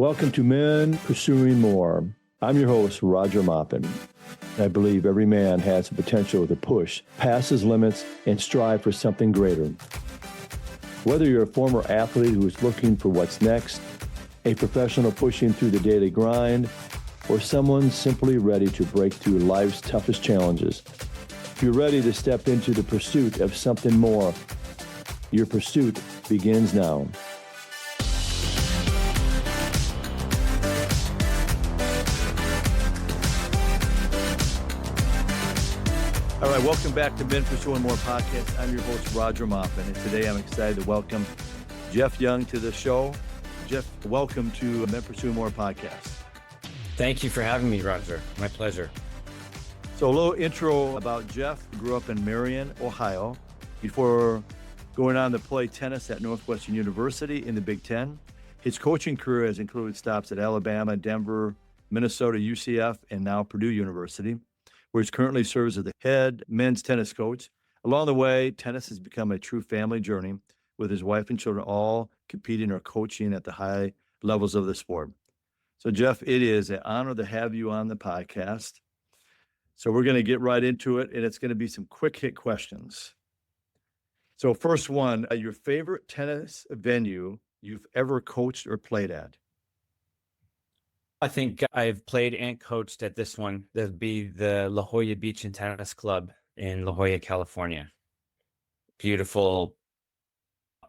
Welcome to Men Pursuing More. I'm your host, Roger Maupin. I believe every man has the potential to push past his limits and strive for something greater. Whether you're a former athlete who is looking for what's next, a professional pushing through the daily grind, or someone simply ready to break through life's toughest challenges, you're ready to step into the pursuit of something more. Your pursuit begins now. All right, welcome back to Men Pursuing More podcast. I'm your host, Roger Maupin, and today I'm excited to welcome Geoff Young to the show. Geoff, welcome to Men Pursuing More podcast. Thank you for having me, Roger. My pleasure. So a little intro about Geoff. He grew up in Marion, Ohio, before going on to play tennis at Northwestern University in the Big Ten. His coaching career has included stops at Alabama, Denver, Minnesota, UCF, and now Purdue University, where he currently serves as the head men's tennis coach. Along the way, tennis has become a true family journey with his wife and children all competing or coaching at the high levels of the sport. So, Geoff, it is an honor to have you on the podcast. So we're going to get right into it, and it's going to be some quick hit questions. So first one, your favorite tennis venue you've ever coached or played at? I think I've played and coached at this one. That'd be the La Jolla Beach and Tennis Club in La Jolla, California. Beautiful,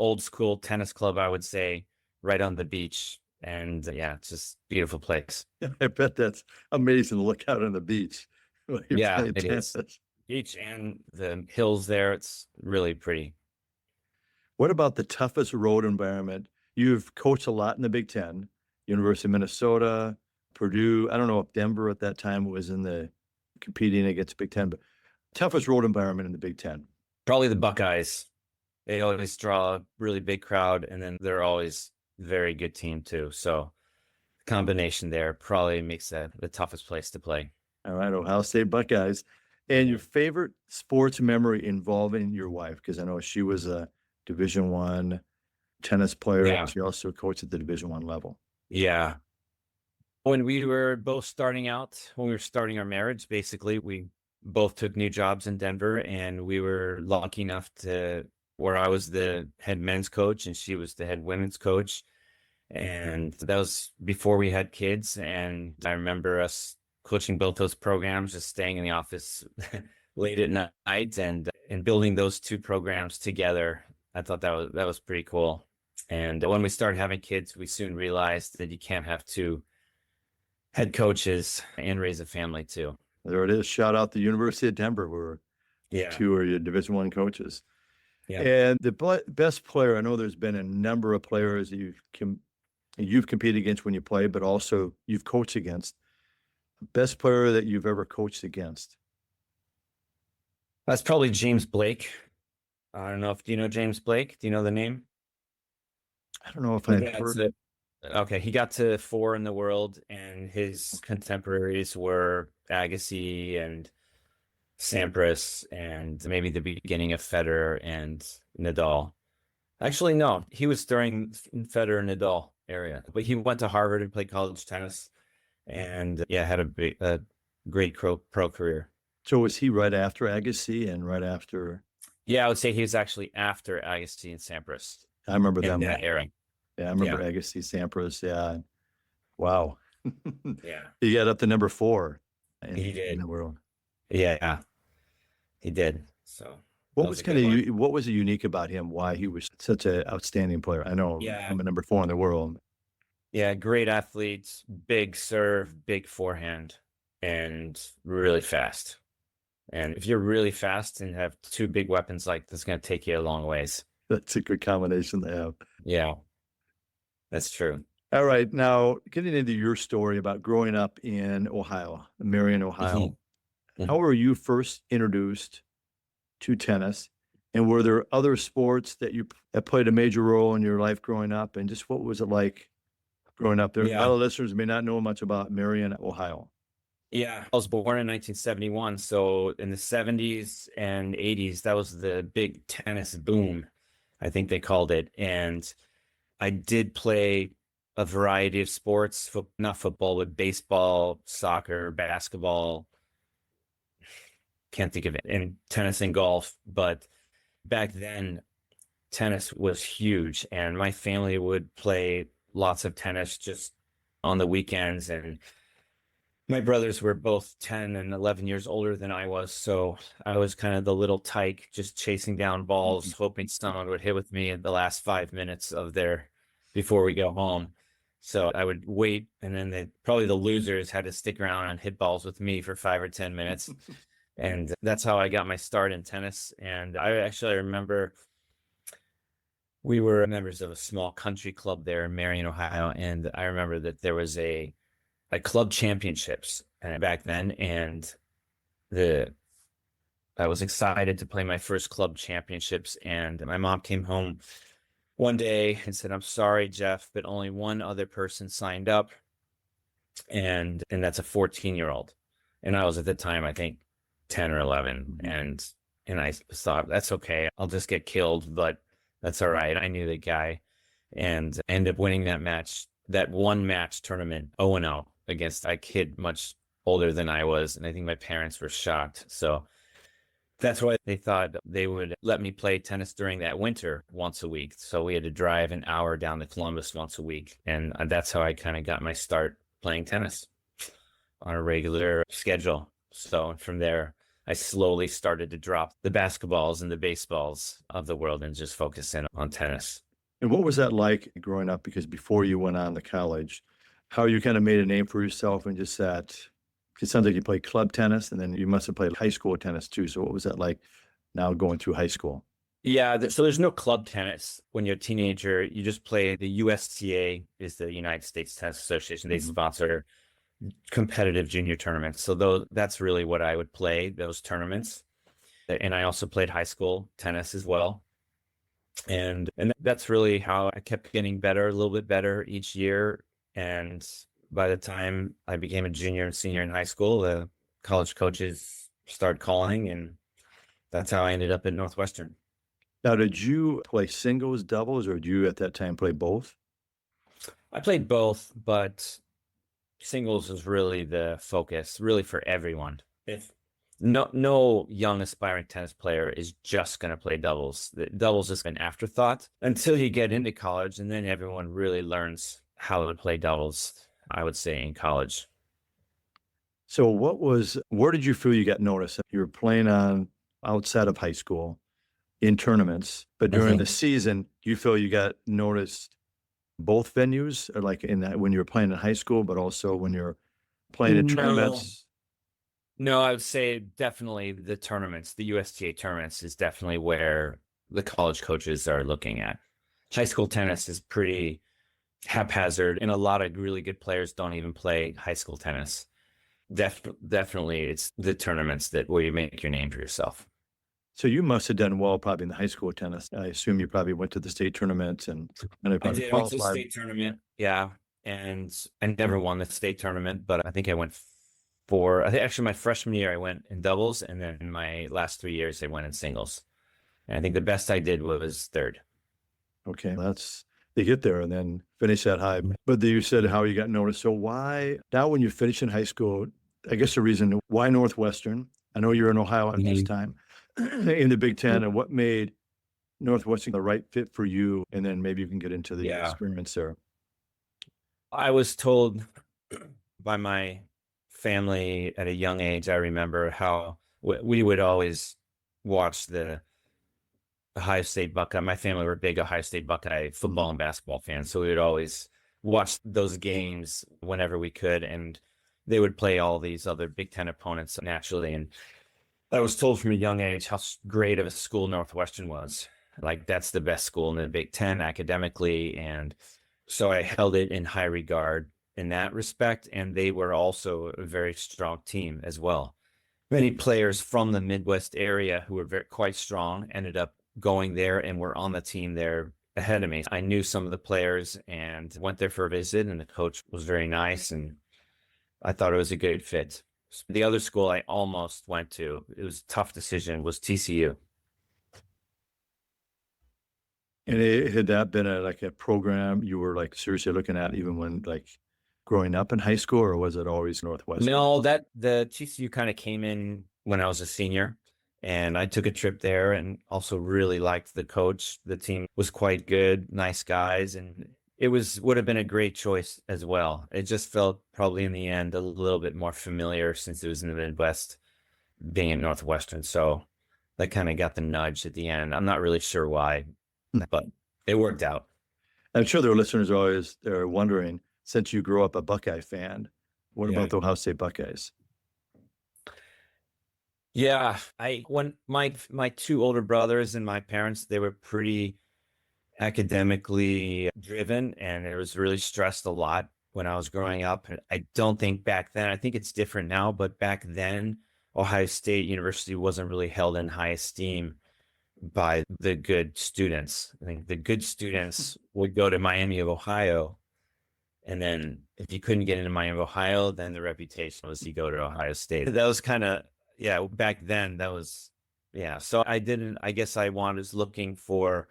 old school tennis club, I would say, right on the beach. And yeah, it's just a beautiful place. I bet that's amazing to look out on the beach. Yeah, it is. Beach and the hills there, it's really pretty. What about the toughest road environment? You've coached a lot in the Big Ten, University of Minnesota, Purdue. I don't know if Denver at that time was in the competing against Big Ten, but toughest road environment in the Big Ten. Probably the Buckeyes. They always draw a really big crowd, and then they're always a very good team too. So the combination there probably makes that the toughest place to play. All right, Ohio State Buckeyes. And your favorite sports memory involving your wife? Because I know she was a Division I tennis player, and she also coached at the Division I level. Yeah. When we were both starting out, when we were starting our marriage, basically, we both took new jobs in Denver, and we were lucky enough to where I was the head men's coach and she was the head women's coach. And that was before we had kids. And I remember us coaching both those programs, just staying in the office late at night and building those two programs together. I thought that was pretty cool. And when we started having kids, we soon realized that you can't have two head coaches and raise a family too. There it is. Shout out the University of Denver, where two are your Division I coaches. Yeah. And the best player, I know there's been a number of players that you've competed against when you play, but also you've coached against. Best player that you've ever coached against? That's probably James Blake. I don't know do you know James Blake? Do you know the name? I don't know if I've heard it. Okay, he got to 4 in the world, and his contemporaries were Agassi and Sampras and maybe the beginning of Federer and Nadal. Actually, no, he was during Federer and Nadal area, but he went to Harvard and played college tennis, and had a great pro career. So was he right after Agassi and right after? Yeah, I would say he was actually after Agassi and Sampras. I remember them. That era. Yeah, I remember Agassi, Sampras. Yeah. Wow. Yeah. He got up to number 4 in the world. Yeah, he did. So what was unique about him? Why he was such an outstanding player? I know I'm a number 4 in the world. Yeah, great athletes, big serve, big forehand, and really fast. And if you're really fast and have two big weapons like this, it's going to take you a long ways. That's a good combination to have. Yeah, that's true. All right. Now, getting into your story about growing up in Ohio, Marion, Ohio, Mm-hmm. How were you first introduced to tennis? And were there other sports that played a major role in your life growing up? And just what was it like growing up there? A lot of listeners may not know much about Marion, Ohio. Yeah, I was born in 1971. So in the 70s and 80s, that was the big tennis boom, I think they called it. And I did play a variety of sports, not football, but baseball, soccer, basketball. Can't think of it, and tennis and golf. But back then, tennis was huge, and my family would play lots of tennis just on the weekends. And my brothers were both 10 and 11 years older than I was. So I was kind of the little tyke just chasing down balls, hoping someone would hit with me in the last 5 minutes of their before we go home. So I would wait, and then probably the losers had to stick around and hit balls with me for 5 or 10 minutes. And that's how I got my start in tennis. And I actually remember we were members of a small country club there in Marion, Ohio. And I remember that there was a club championships back then, and I was excited to play my first club championships. And my mom came home one day and said, "I'm sorry, Geoff, but only one other person signed up, and that's a 14-year-old." And I was at the time, I think, 10 or 11, and I thought, that's okay, I'll just get killed, but that's all right. I knew the guy, and I ended up winning that one match tournament 0-0 against a kid much older than I was. And I think my parents were shocked. So that's why they thought they would let me play tennis during that winter once a week. So we had to drive an hour down to Columbus once a week. And that's how I kind of got my start playing tennis on a regular schedule. So from there, I slowly started to drop the basketballs and the baseballs of the world and just focus in on tennis. And what was that like growing up? Because before you went on to college, how you kind of made a name for yourself and just that, it sounds like you played club tennis, and then you must have played high school tennis too. So what was that like now going through high school? Yeah, so there's no club tennis when you're a teenager. You just play the USTA, is the United States Tennis Association. They sponsor competitive junior tournaments. So that's really what I would play, those tournaments. And I also played high school tennis as well. And that's really how I kept getting better, a little bit better each year. And by the time I became a junior and senior in high school, the college coaches started calling, and that's how I ended up at Northwestern. Now, did you play singles, doubles, or did you at that time play both? I played both, but singles was really the focus, really for everyone. If no young aspiring tennis player is just going to play doubles. The doubles is an afterthought until you get into college, and then everyone really learns how to play doubles, I would say, in college. So where did you feel you got noticed? You were playing on outside of high school in tournaments, but during the season, do you feel you got noticed both venues, or like in that when you were playing in high school, but also when you're playing in tournaments? No, I would say definitely the tournaments, the USTA tournaments is definitely where the college coaches are looking at. High school tennis is pretty haphazard, and a lot of really good players don't even play high school tennis. Definitely it's the tournaments where you make your name for yourself. So you must have done well probably in the high school tennis. I assume you probably went to the state tournament and I did. I went to the state tournament. Yeah. And I never won the state tournament, but I think I went actually my freshman year I went in doubles, and then in my last 3 years I went in singles. And I think the best I did was third. Okay, they get there and then finish that high. But you said how you got noticed. So why now when you finish in high school, I guess the reason why Northwestern? I know you're in Ohio at this time in the Big Ten, and what made Northwestern the right fit for you? And then maybe you can get into the experiments there. I was told by my family at a young age, I remember how we would always watch the Ohio State Buckeye. My family were big Ohio State Buckeye football and basketball fans. So we would always watch those games whenever we could. And they would play all these other Big Ten opponents naturally. And I was told from a young age how great of a school Northwestern was. Like, that's the best school in the Big Ten academically. And so I held it in high regard in that respect. And they were also a very strong team as well. Many players from the Midwest area who were quite strong ended up going there and were on the team there ahead of me. I knew some of the players and went there for a visit, and the coach was very nice, and I thought it was a good fit. The other school I almost went to, it was a tough decision, was TCU. And had that been like a program you were like seriously looking at even when like growing up in high school, or was it always Northwestern? No, that the TCU kind of came in when I was a senior, and I took a trip there and also really liked the coach. The team was quite good, nice guys, and it would have been a great choice as well. It just felt probably in the end a little bit more familiar since it was in the Midwest, being at Northwestern. So that kind of got the nudge at the end. I'm not really sure why, but it worked out. I'm sure their listeners are always they're wondering, since you grew up a Buckeye fan, what Yeah. about the Ohio State Buckeyes? Yeah, I when my two older brothers and my parents, they were pretty academically driven, and it was really stressed a lot when I was growing up. And I don't think back then, I think it's different now, but back then, Ohio State University wasn't really held in high esteem by the good students. I think the good students would go to Miami of Ohio. And then if you couldn't get into Miami of Ohio, then the reputation was you go to Ohio State. That was kind of, yeah, back then that was, yeah. So I guess I was looking for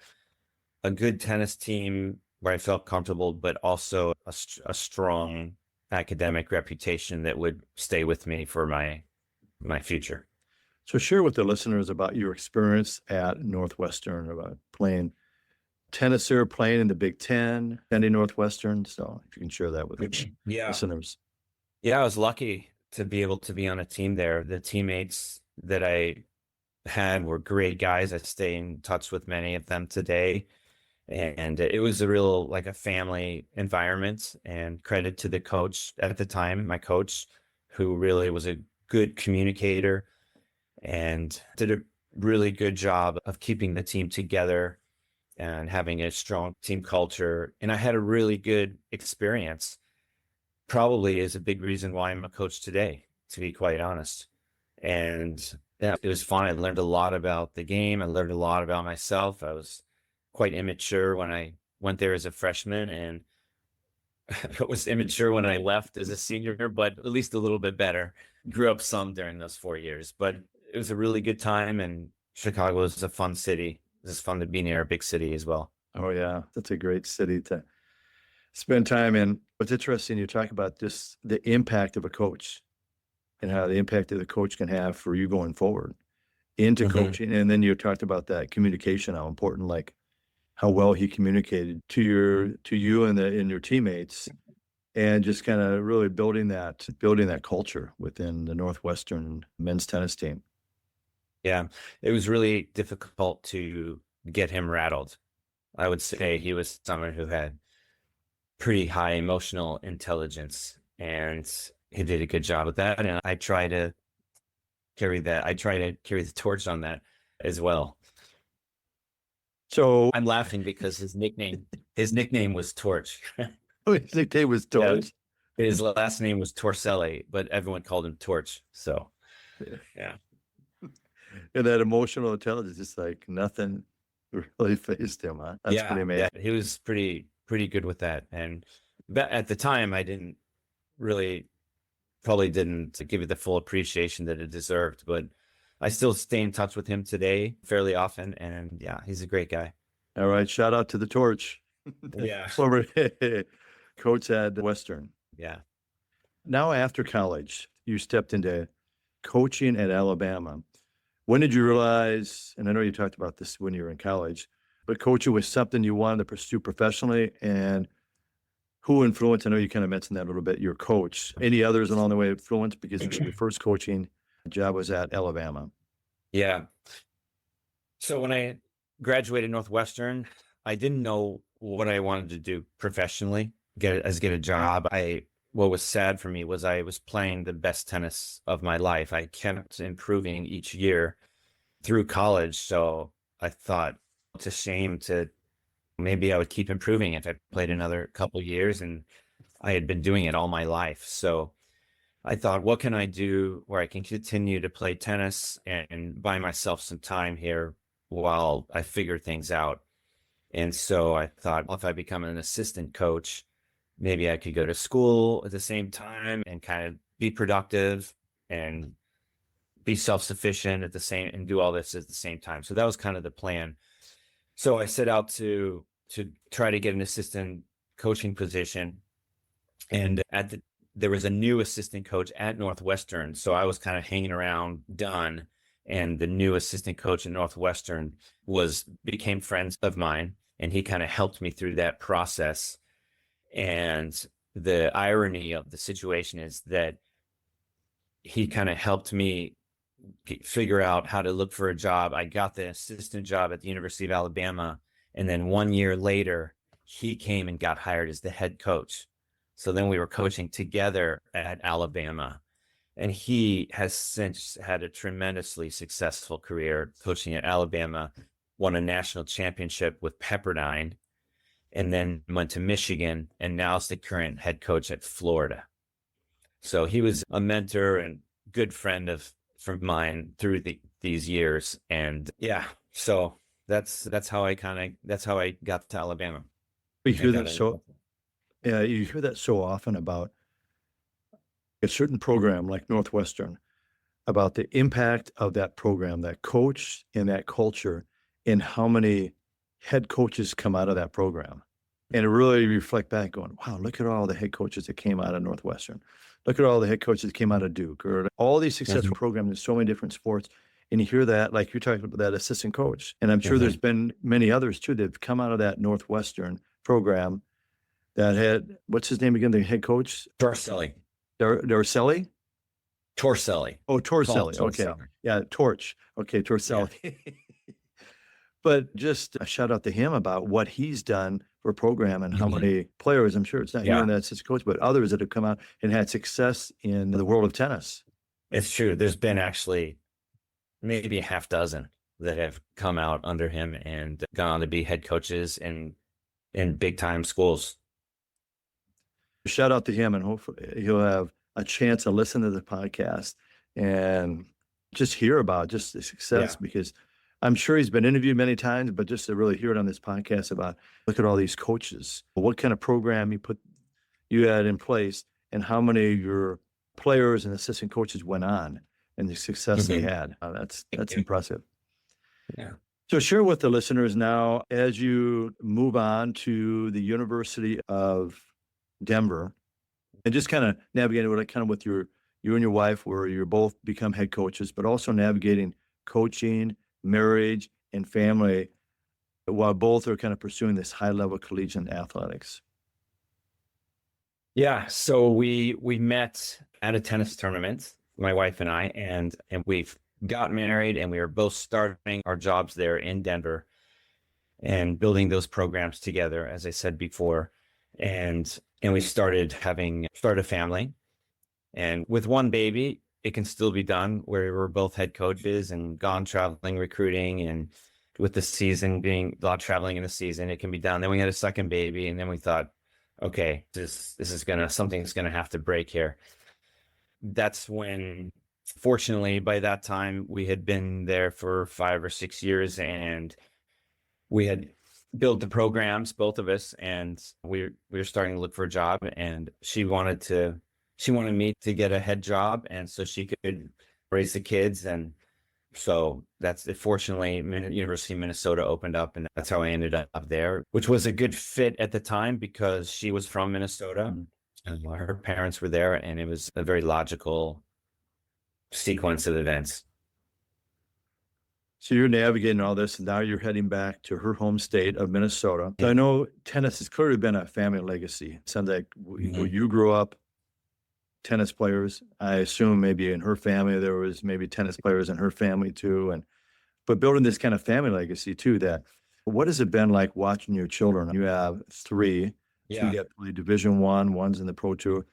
a good tennis team where I felt comfortable, but also a strong academic reputation that would stay with me for my future. So share with the listeners about your experience at Northwestern, about playing tennis there, playing in the Big Ten, attending Northwestern. So if you can share that with the Yeah. listeners. Yeah, I was lucky to be able to be on a team there. The teammates that I had were great guys. I stay in touch with many of them today. And it was a real, like a family environment, and credit to the coach at the time, my coach, who really was a good communicator and did a really good job of keeping the team together and having a strong team culture. And I had a really good experience. Probably is a big reason why I'm a coach today, to be quite honest. And yeah, it was fun. I learned a lot about the game. I learned a lot about myself. I was quite immature when I went there as a freshman, and I was immature when I left as a senior, but at least a little bit better. Grew up some during those 4 years, but it was a really good time. And Chicago is a fun city. It's fun to be near a big city as well. Oh yeah, that's a great city to spend time in. What's interesting, you talk about just the impact of a coach and how the impact that the coach can have for you going forward into coaching. And then you talked about that communication, how important, like how well he communicated to you and your teammates, and just kind of really building that culture within the Northwestern men's tennis team. Yeah, it was really difficult to get him rattled. I would say he was someone who had pretty high emotional intelligence, and he did a good job with that. And I try to carry that. I try to carry the torch on that as well. So I'm laughing because his nickname was Torch. his nickname was Torch. Yeah, his last name was Torselli, but everyone called him Torch. So yeah. And that emotional intelligence, just like nothing really fazed him, huh? That's pretty amazing. Yeah, he was pretty good with that. And at the time, I probably didn't give it the full appreciation that it deserved, but I still stay in touch with him today fairly often. And yeah, he's a great guy. All right. Shout out to the Torch. Yeah. Former coach at Western. Yeah. Now, after college, you stepped into coaching at Alabama. When did you realize, and I know you talked about this when you were in college, but coaching was something you wanted to pursue professionally? And who influenced, I know you kind of mentioned that a little bit, your coach. Any others along the way influenced, because your first coaching job was at Alabama? Yeah. So when I graduated Northwestern, I didn't know what I wanted to do professionally, get a job. What was sad for me was I was playing the best tennis of my life. I kept improving each year through college. So I thought it's a shame to maybe I would keep improving if I played another couple years, and I had been doing it all my life. So I thought, what can I do where I can continue to play tennis and buy myself some time here while I figure things out? And so I thought, well, if I become an assistant coach, maybe I could go to school at the same time and kind of be productive and be self-sufficient and do all this at the same time. So that was kind of the plan. So I set out to try to get an assistant coaching position, and there was a new assistant coach at Northwestern, so I was kind of hanging around done, and the new assistant coach at Northwestern became friends of mine, and he kind of helped me through that process. And the irony of the situation is that he kind of helped me figure out how to look for a job. I got the assistant job at the University of Alabama, and then 1 year later, he came and got hired as the head coach. So then we were coaching together at Alabama, and he has since had a tremendously successful career coaching at Alabama, won a national championship with Pepperdine, and then went to Michigan, and now is the current head coach at Florida. So he was a mentor and good friend from mine through these years. And yeah, so that's how I got to Alabama. You hear that you hear that so often about a certain program like Northwestern, about the impact of that program, that coach and that culture, and how many head coaches come out of that program. And really reflect back going, wow, look at all the head coaches that came out of Northwestern. Look at all the head coaches that came out of Duke, or all these successful programs in so many different sports. And you hear that, like you're talking about that assistant coach. And I'm sure there's been many others too that have come out of that Northwestern program that had, what's his name again, the head coach? Torselli. Dorselli? Torselli. Oh, Torselli. Okay. Yeah, Torch. Okay, Torselli. Yeah. But just a shout out to him about what he's done for a program and how many players, I'm sure it's not you and that assistant coach, but others that have come out and had success in the world of tennis. It's true. There's been actually maybe a half dozen that have come out under him and gone on to be head coaches in big time schools. Shout out to him, and hopefully he'll have a chance to listen to the podcast and just hear about just the success, because I'm sure he's been interviewed many times, but just to really hear it on this podcast about, look at all these coaches, what kind of program you had in place, and how many of your players and assistant coaches went on and the success they had. That's impressive. Yeah. So share with the listeners now, as you move on to the University of Denver, and just kind of navigating with you and your wife, where you're both become head coaches, but also navigating coaching, marriage, and family while both are kind of pursuing this high level collegiate athletics. Yeah. So we met at a tennis tournament, my wife and I, and we've got married, and we were both starting our jobs there in Denver and building those programs together, as I said before. And we started a family, and with one baby, it can still be done, where we're both head coaches and gone traveling, recruiting, and with the season being a lot of traveling in the season, it can be done. Then we had a second baby, and then we thought, okay, this is something's gonna have to break here. That's when, fortunately, by that time, we had been there for 5 or 6 years, and we had built the programs, both of us, and we were starting to look for a job, and she wanted me to get a head job, and so she could raise the kids. And so fortunately, University of Minnesota opened up, and that's how I ended up there, which was a good fit at the time because she was from Minnesota and her parents were there, and it was a very logical sequence of events. So you're navigating all this, and now you're heading back to her home state of Minnesota. So I know tennis has clearly been a family legacy. It sounds like when you grew up, tennis players. I assume maybe in her family there was maybe tennis players in her family too, but building this kind of family legacy too. What has it been like watching your children? You have 3, 2 that play Division I, one's in the Pro Tour.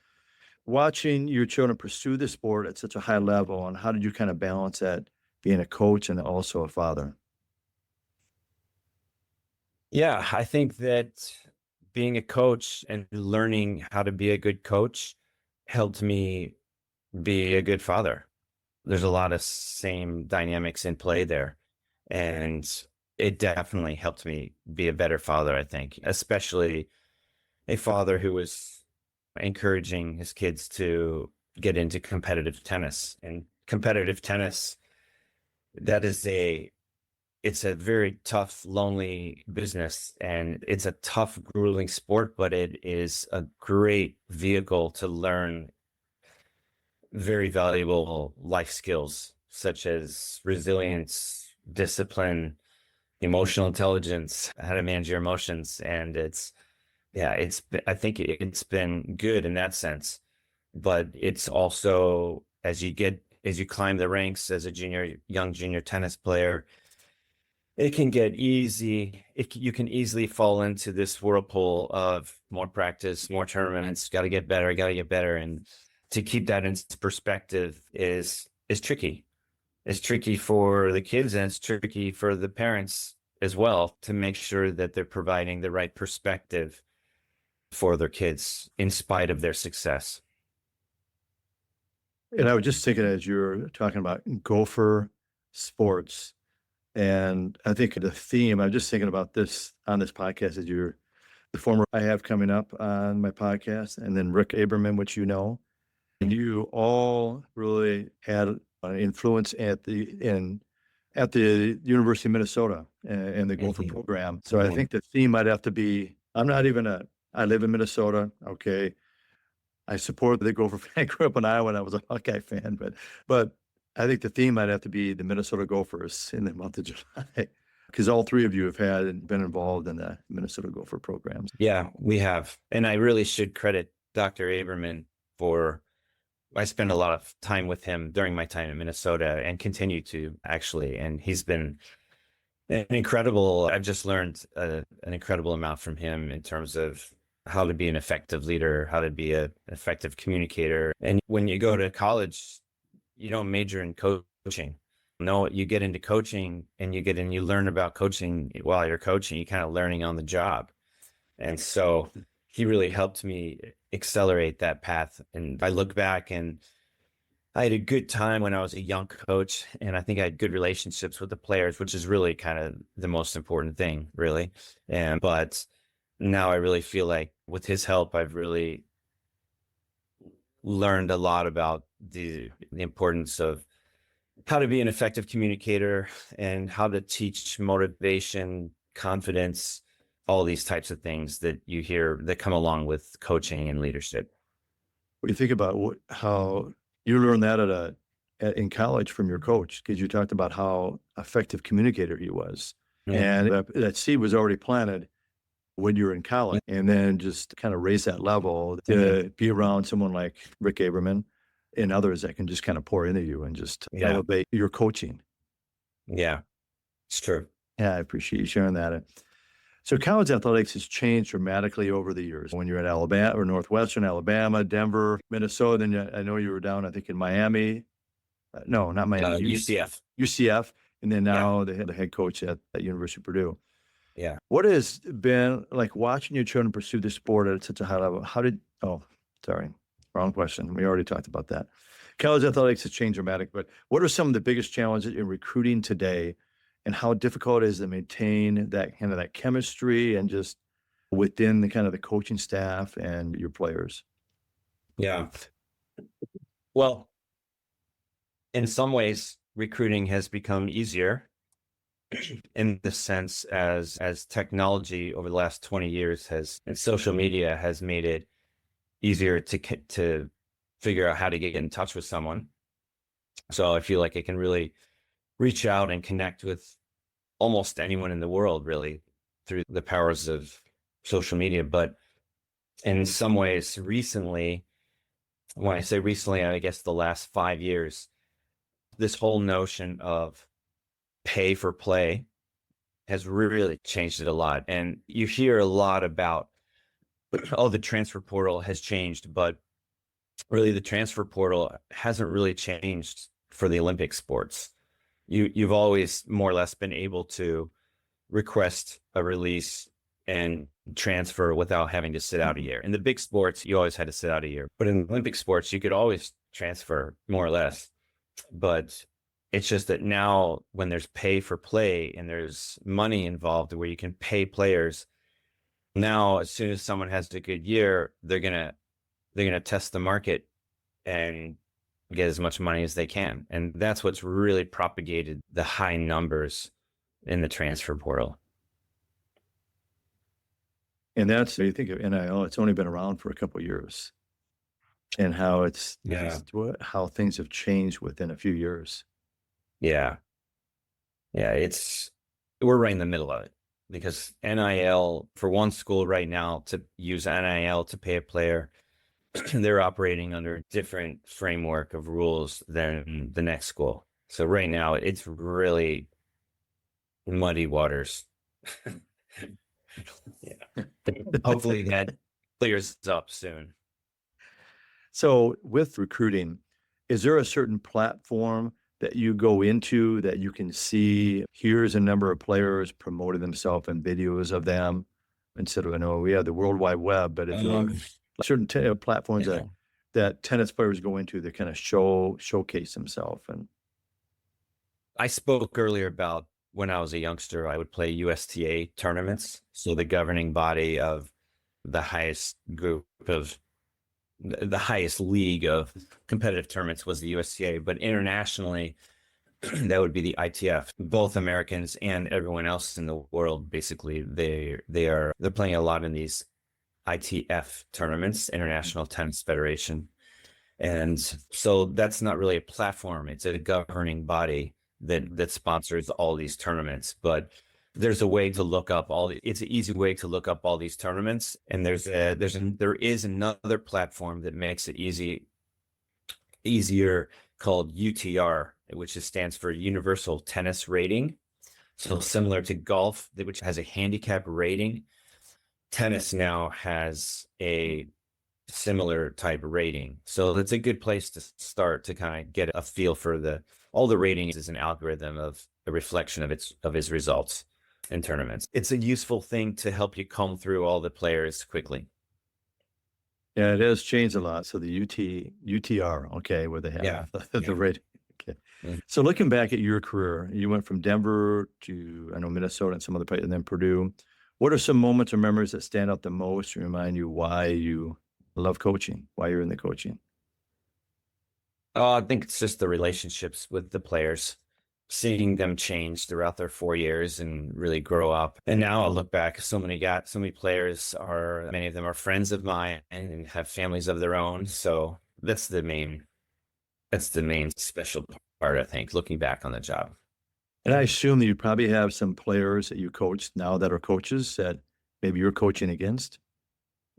Watching your children pursue the sport at such a high level, and how did you kind of balance that, being a coach and also a father? Yeah, I think that being a coach and learning how to be a good coach helped me be a good father. There's a lot of same dynamics in play there, and it definitely helped me be a better father, I think, especially a father who was encouraging his kids to get into competitive tennis. And competitive tennis, that is it's a very tough, lonely business, and it's a tough, grueling sport, but it is a great vehicle to learn very valuable life skills such as resilience, discipline, emotional intelligence, how to manage your emotions. And I think it's been good in that sense, but it's also, as you climb the ranks as a young junior tennis player, it can get easy. You can easily fall into this whirlpool of more practice, more tournaments, got to get better, got to get better. And to keep that in perspective is tricky. It's tricky for the kids, and it's tricky for the parents as well, to make sure that they're providing the right perspective for their kids in spite of their success. And I was just thinking as you're talking about Gopher sports, and I think the theme, I'm just thinking about this on this podcast as you're the former I have coming up on my podcast, and then Rick Aberman, which you know, and you all really had an influence at the University of Minnesota and the Gopher program. So I think the theme might have to be, I live in Minnesota. Okay. I support the Gopher fan. I grew up in Iowa and I was a Hawkeye fan, but I think the theme might have to be the Minnesota Gophers in the month of July, because all three of you have been involved in the Minnesota Gopher programs. Yeah, we have. And I really should credit Dr. Aberman I spent a lot of time with him during my time in Minnesota and continue to, actually. And he's been I've just learned an incredible amount from him in terms of how to be an effective leader, how to be an effective communicator. And when you go to college, you don't major in coaching. No, you get into coaching and you learn about coaching while you're coaching. You're kind of learning on the job. And so he really helped me accelerate that path. And I look back, and I had a good time when I was a young coach, and I think I had good relationships with the players, which is really kind of the most important thing, really. But now I really feel like with his help, I've really learned a lot about the importance of how to be an effective communicator and how to teach motivation, confidence, all these types of things that you hear that come along with coaching and leadership. What do you think about how you learned that in college from your coach? Because you talked about how effective communicator he was, and that seed was already planted when you were in college, and then just kind of raise that level to be around someone like Rick Aberman and others that can just kind of pour into you and just elevate your coaching. Yeah, it's true. Yeah, I appreciate you sharing that. So college athletics has changed dramatically over the years. When you're at Alabama or Northwestern, Alabama, Denver, Minnesota, then I know you were down, I think, in Miami. No, not Miami. UCF. And then now the head coach at University of Purdue. Yeah. What has been like watching your children pursue the sport at such a high level? Wrong question. We already talked about that. College athletics has changed dramatically, but what are some of the biggest challenges in recruiting today, and how difficult it is to maintain that kind of that chemistry and just within the kind of the coaching staff and your players? Yeah. Well, in some ways, recruiting has become easier in the sense as technology over the last 20 years and social media has made it easier to figure out how to get in touch with someone. So I feel like it can really reach out and connect with almost anyone in the world, really, through the powers of social media. But in some ways, recently, when I say recently, I guess the last 5 years, this whole notion of pay for play has really changed it a lot. And you hear a lot about, the transfer portal has changed, but really the transfer portal hasn't really changed for the Olympic sports. You've always more or less been able to request a release and transfer without having to sit out a year. In the big sports, you always had to sit out a year, but in Olympic sports, you could always transfer more or less. But it's just that now when there's pay for play and there's money involved where you can pay players, now as soon as someone has a good year, they're gonna test the market and get as much money as they can. And that's what's really propagated the high numbers in the transfer portal. And that's, you think of NIL, it's only been around for a couple of years, and how how things have changed within a few years. Yeah. We're right in the middle of it, because NIL, for one school right now to use NIL to pay a player, they're operating under a different framework of rules than the next school. So right now it's really muddy waters. Yeah. Hopefully that clears up soon. So with recruiting, is there a certain platform that you go into that you can see, here's a number of players promoting themselves and videos of them, instead of, I know we have the World Wide Web, but is there certain platforms Yeah. that tennis players go into that kind of showcase themselves? And I spoke earlier about when I was a youngster, I would play USTA tournaments. So the governing body of the highest group of the highest league of competitive tournaments was the USTA, but internationally, that would be the ITF. Both Americans and everyone else in the world, basically, they're playing a lot in these ITF tournaments, International Tennis Federation. And so that's not really a platform. It's a governing body that sponsors all these tournaments. But there's a way to look up it's an easy way to look up all these tournaments. And there is another platform that makes it easier, called UTR, which stands for Universal Tennis Rating. So similar to golf, which has a handicap rating, tennis now has a similar type of rating. So it's a good place to start to kind of get a feel for all the ratings is an algorithm of a reflection of his results in tournaments. It's a useful thing to help you comb through all the players quickly. yeah, it has changed a lot. So the UTR, okay, where they have the rating. Okay. Mhm. So looking back at your career, you went from Denver to, I know, Minnesota and some other places, and then Purdue. What are some moments or memories that stand out the most and remind you why you love coaching, why you're in the coaching? I think it's just the relationships with the players, seeing them change throughout their 4 years and really grow up. And now I look back, so many players many of them are friends of mine and have families of their own. So that's the main special part, I think, looking back on the job. And I assume that you probably have some players that you coach now that are coaches that maybe you're coaching against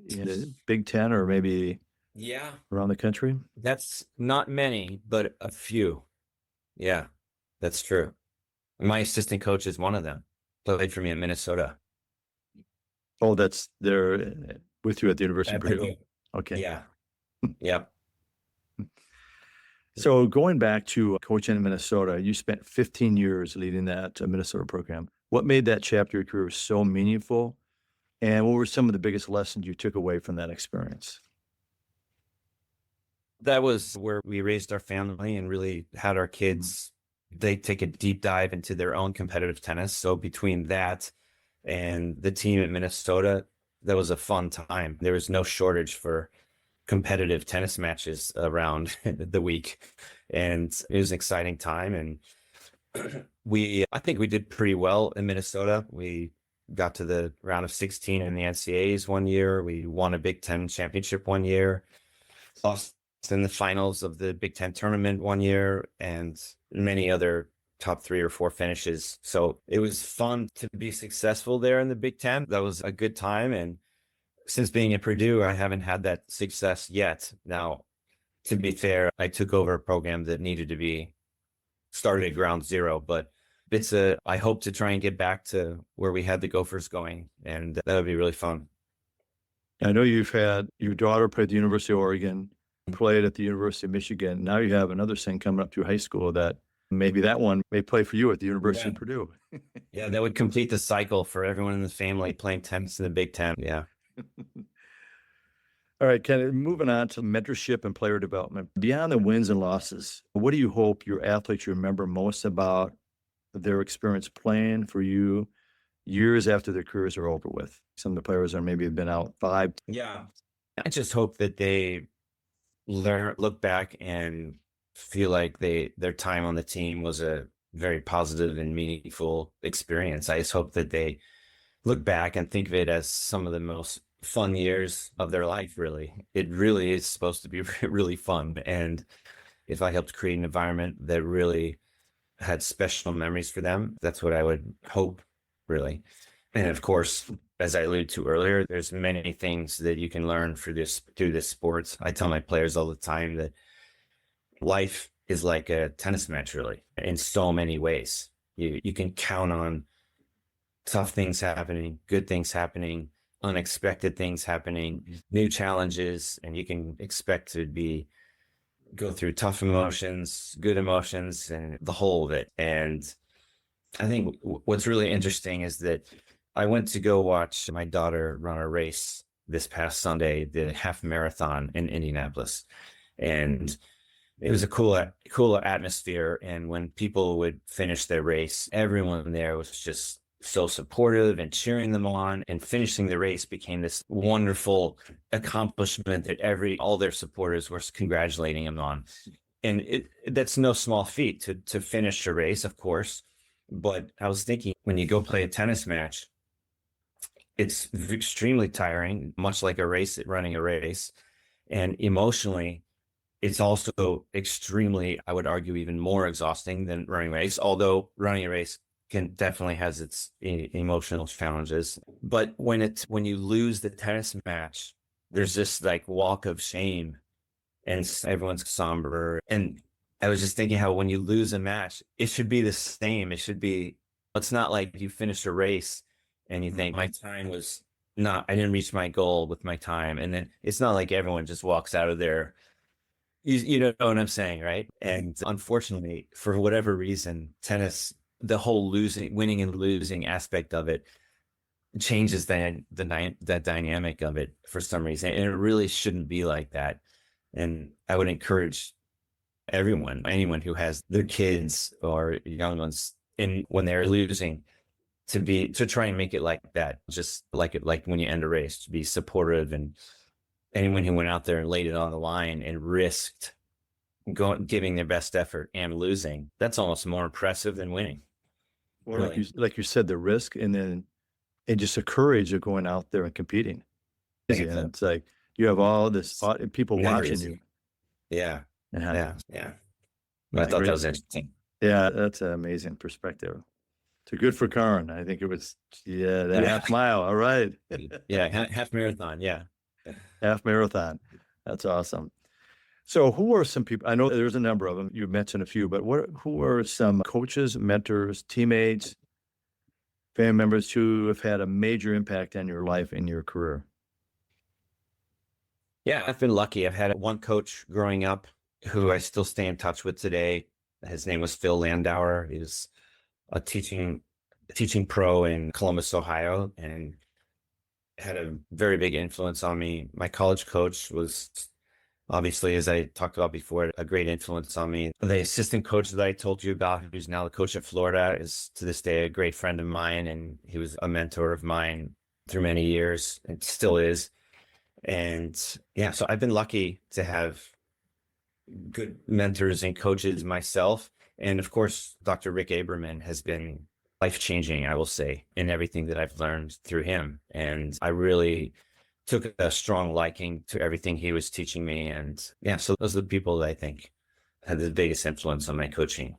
in the Big Ten or maybe Yeah, around the country. that's not many, but a few. Yeah, that's true. My assistant coach is one of them. Played for me in Minnesota. Oh, they're with you at the University of Purdue. Purdue. Okay. Yeah. Yep. So going back to coaching in Minnesota, you spent 15 years leading that Minnesota program. What made that chapter of your career so meaningful? And what were some of the biggest lessons you took away from that experience? That was where we raised our family and really had our kids, they take a deep dive into their own competitive tennis. So between that and the team at Minnesota, that was a fun time. There was no shortage for competitive tennis matches around the week. And it was an exciting time. And I think we did pretty well in Minnesota. We got to the round of 16 in the NCAAs one year. We won a Big Ten championship one year, lost in the finals of the Big Ten tournament one year, and many other top 3 or 4 finishes. So it was fun to be successful there in the Big Ten. That was a good time. And since being at Purdue, I haven't had that success yet. Now, to be fair, I took over a program that needed to be started at ground zero, but I hope to try and get back to where we had the Gophers going, and that would be really fun. I know you've had your daughter play at the University of Oregon, played at the University of Michigan. Now you have another son coming up through high school that maybe that one may play for you at the University of Purdue. Yeah, that would complete the cycle for everyone in the family playing tennis in the Big Ten. Yeah. All right, kind of moving on to mentorship and player development. Beyond the wins and losses, what do you hope your athletes remember most about their experience playing for you years after their careers are over with? Some of the players are maybe have been out 5. Yeah. I just hope that they look back and feel like their time on the team was a very positive and meaningful experience. I just hope that they look back and think of it as some of the most fun years of their life, really. It really is supposed to be really fun. And if I helped create an environment that really had special memories for them, that's what I would hope, really. And of course, as I alluded to earlier, there's many things that you can learn through this sport. I tell my players all the time that life is like a tennis match, really, in so many ways. You can count on tough things happening, good things happening, unexpected things happening, new challenges, and you can expect to go through tough emotions, good emotions, and the whole of it. And I think what's really interesting is that I went to go watch my daughter run a race this past Sunday, the half marathon in Indianapolis. And it was a cool atmosphere. And when people would finish their race, everyone there was just so supportive and cheering them on, and finishing the race became this wonderful accomplishment that all their supporters were congratulating them on. And that's no small feat to finish a race, of course. But I was thinking, when you go play a tennis match, it's extremely tiring, much like running a race. And emotionally, it's also extremely, I would argue, even more exhausting than running a race, although running a race definitely has its emotional challenges. But when you lose the tennis match, there's this like walk of shame and everyone's somber. And I was just thinking how when you lose a match, it should be the same. It's not like you finish a race and you think my time was I didn't reach my goal with my time. And then it's not like everyone just walks out of there. You know what I'm saying, right? And unfortunately, for whatever reason, tennis, the whole winning and losing aspect of it changes that dynamic of it for some reason. And it really shouldn't be like that. And I would encourage anyone who has their kids or young ones when they're losing, to try and make it like that, just like when you end a race, to be supportive. And anyone who went out there and laid it on the line and risked giving their best effort and losing, that's almost more impressive than winning. Or like you said, the risk, and just the courage of going out there and competing. And it's like you have all this people watching you. Yeah. Yeah. I thought that was interesting. Yeah, that's an amazing perspective. So good for Karen. I think it was half mile. All right. Yeah, half marathon. Yeah. Half marathon. That's awesome. So who are some people? I know there's a number of them. You mentioned a few, but who are some coaches, mentors, teammates, family members who have had a major impact on your life and your career? Yeah, I've been lucky. I've had one coach growing up who I still stay in touch with today. His name was Phil Landauer. He was a teaching pro in Columbus, Ohio, and had a very big influence on me. My college coach was obviously, as I talked about before, a great influence on me. The assistant coach that I told you about, who's now the coach at Florida, is to this day a great friend of mine, and he was a mentor of mine through many years and still is. And yeah, so I've been lucky to have good mentors and coaches myself. And of course, Dr. Rick Aberman has been life-changing, I will say, in everything that I've learned through him. And I really took a strong liking to everything he was teaching me. And yeah, so those are the people that I think had the biggest influence on my coaching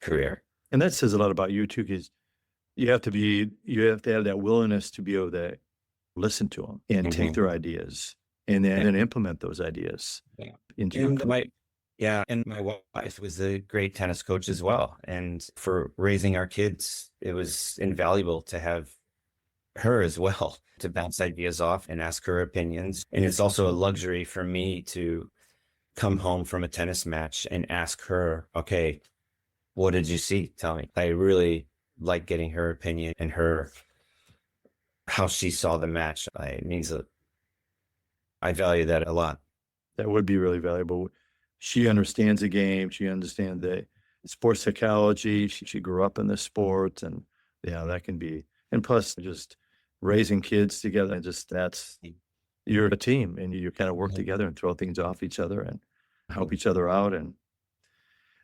career. And that says a lot about you too, because you have to have that willingness to be able to listen to them and take their ideas and then implement those ideas into your career. And my wife was a great tennis coach as well. And for raising our kids, it was invaluable to have her as well, to bounce ideas off and ask her opinions. And it's also a luxury for me to come home from a tennis match and ask her, okay, what did you see? Tell me. I really like getting her opinion and how she saw the match. I value that a lot. That would be really valuable. She understands the game. She understands the sports psychology. She grew up in the sport, and that can be. And plus, just raising kids together, and you're a team, and you kind of work together and throw things off each other and help each other out. And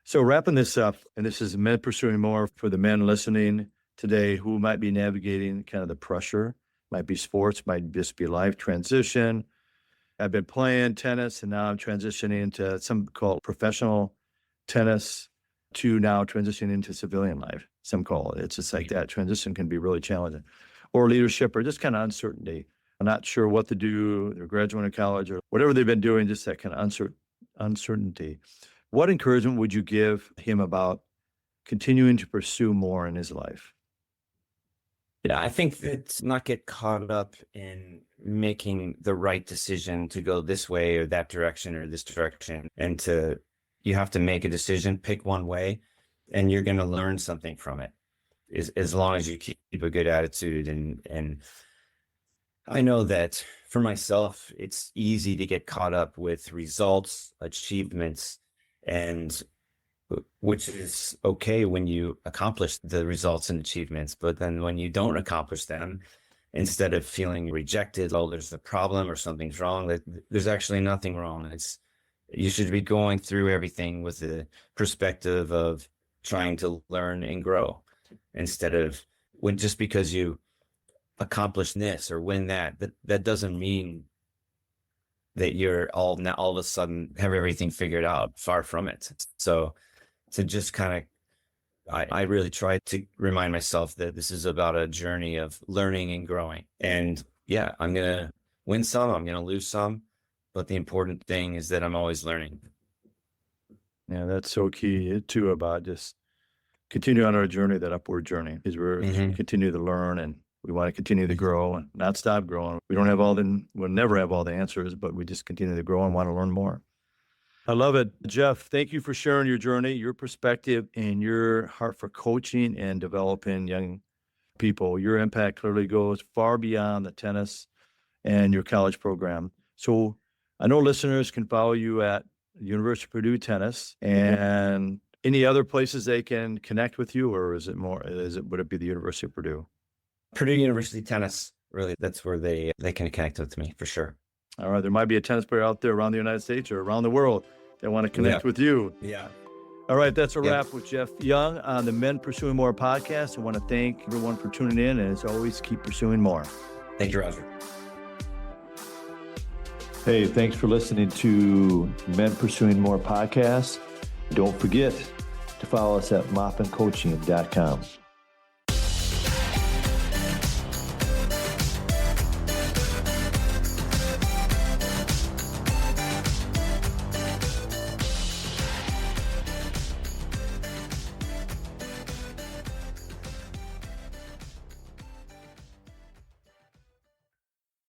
So wrapping this up, and this is Men Pursuing More for the men listening today who might be navigating kind of the pressure, might be sports, might just be life transition. I've been playing tennis and now I'm transitioning into some call it professional tennis to now transitioning into civilian life. Some call it. It's just like that transition can be really challenging. Or leadership or just kind of uncertainty. I'm not sure what to do. They're graduating college or whatever they've been doing, just that kind of uncertainty. What encouragement would you give him about continuing to pursue more in his life? Yeah, I think that not get caught up in making the right decision to go this way or that direction or this direction. And you have to make a decision, pick one way, and you're going to learn something from it as long as you keep a good attitude. And I know that for myself, it's easy to get caught up with results, achievements, and which is okay when you accomplish the results and achievements. But then when you don't accomplish them, instead of feeling rejected, oh, there's a problem or something's wrong, that there's actually nothing wrong. You should be going through everything with the perspective of trying to learn and grow instead of just because you accomplish this or win that doesn't mean that you're all of a sudden have everything figured out. Far from it. So to just kind of, I really try to remind myself that this is about a journey of learning and growing. And yeah, I'm going to win some, I'm going to lose some, but the important thing is that I'm always learning. Yeah, that's so key too, about just continue on our journey, that upward journey, because we're continue to learn and we want to continue to grow and not stop growing. We'll never have all the answers, but we just continue to grow and want to learn more. I love it. Geoff, thank you for sharing your journey, your perspective, and your heart for coaching and developing young people. Your impact clearly goes far beyond the tennis and your college program. So I know listeners can follow you at University of Purdue Tennis and any other places they can connect with you, or would it be the University of Purdue? Purdue University Tennis, really, that's where they can connect with me for sure. All right. There might be a tennis player out there around the United States or around the world that want to connect with you. Yeah. All right. That's a wrap with Geoff Young on the Men Pursuing More podcast. I want to thank everyone for tuning in. And as always, keep pursuing more. Thank you, Roger. Hey, thanks for listening to Men Pursuing More podcast. Don't forget to follow us at maupincoaching.com.